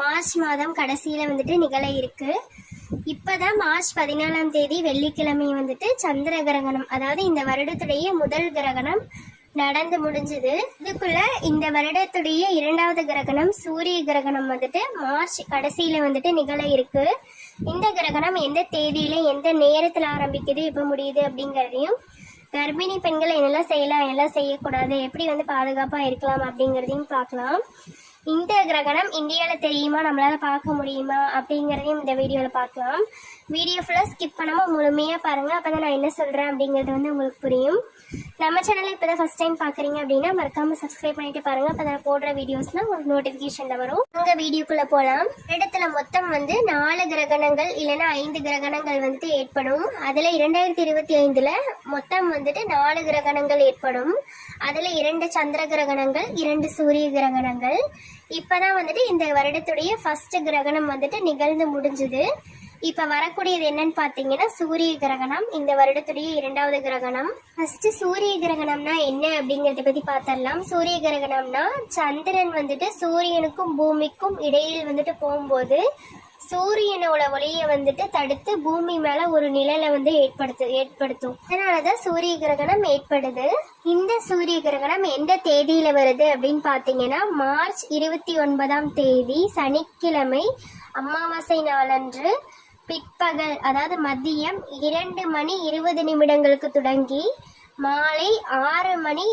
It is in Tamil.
மார்ச் மாதம் கடைசியில் வந்துட்டு நிகழ இருக்கு. இப்போதான் மார்ச் 14ஆம் தேதி வெள்ளிக்கிழமை வந்துட்டு சந்திர கிரகணம், அதாவது இந்த வருடத்துடைய முதல் கிரகணம் நடந்து முடிஞ்சது. இதுக்குள்ள இந்த வருடத்துடைய இரண்டாவது கிரகணம் சூரிய கிரகணம் வந்துட்டு மார்ச் கடைசியில வந்துட்டு நிகழ இருக்கு. இந்த கிரகணம் எந்த தேதியில எந்த நேரத்துல ஆரம்பிக்குது, எப்ப முடியுது அப்படிங்கறதையும், கர்ப்பிணி பெண்கள் என்னெல்லாம் செய்யலாம் என்னெல்லாம் செய்யக்கூடாது, எப்படி பாதுகாப்பா இருக்கலாம் அப்படிங்கறதையும் பார்க்கலாம். இந்த கிரகணம் இந்தியாவில் தெரியுமா, நம்மளால பார்க்க முடியுமா அப்படிங்கிறதையும் இந்த வீடியோவில் பார்க்கலாம். வீடியோ ஃபுல்லாக ஸ்கிப் பண்ணாமல் முழுமையாக பாருங்கள், அப்போ தான் நான் என்ன சொல்கிறேன் அப்படிங்கிறது உங்களுக்கு புரியும். நம்ம சேனலை இப்போ தான் ஃபஸ்ட் டைம் பார்க்குறீங்க அப்படின்னா மறக்காமல் சப்ஸ்கிரைப் பண்ணிட்டு பாருங்கள், அப்போ தான் போடுற வீடியோஸ்லாம் உங்களுக்கு நோட்டிஃபிகேஷனில் வரும். உங்கள் வீடியோக்குள்ளே போகலாம். இடத்துல மொத்தம் 4 கிரகணங்கள் இல்லைன்னா 5 கிரகணங்கள் வந்துட்டு ஏற்படும். அதில் 2025 மொத்தம் 4 கிரகணங்கள் ஏற்படும். அதில் 2 சந்திர கிரகணங்கள், 2 சூரிய கிரகணங்கள். இப்பதான் இந்த வருடத்துடைய ஃபர்ஸ்ட் கிரகணம் நிகழ்ந்து முடிஞ்சது. இப்ப வரக்கூடியது என்னன்னு பாத்தீங்கன்னா சூரிய கிரகணம், இந்த வருடத்துடைய இரண்டாவது கிரகணம். ஃபர்ஸ்ட் சூரிய கிரகணம்னா என்ன அப்படிங்கறத பத்தி பார்த்தரலாம். சூரிய கிரகணம்னா சந்திரன் சூரியனுக்கும் பூமிக்கும் இடையில் போகும்போது சூரியனோட ஒளியை தடுத்து பூமி மேல ஒரு நிழலை ஏற்படுத்தும். அதனாலதான் சூரிய கிரகணம் ஏற்படுது. இந்த சூரிய கிரகணம் எந்த தேதியில வருது அப்படின்னு பாத்தீங்கன்னா மார்ச் 29ஆம் தேதி சனிக்கிழமை அமாவாசை நாளன்று பிற்பகல், அதாவது மதியம் 2:20 தொடங்கி மாலை 6:10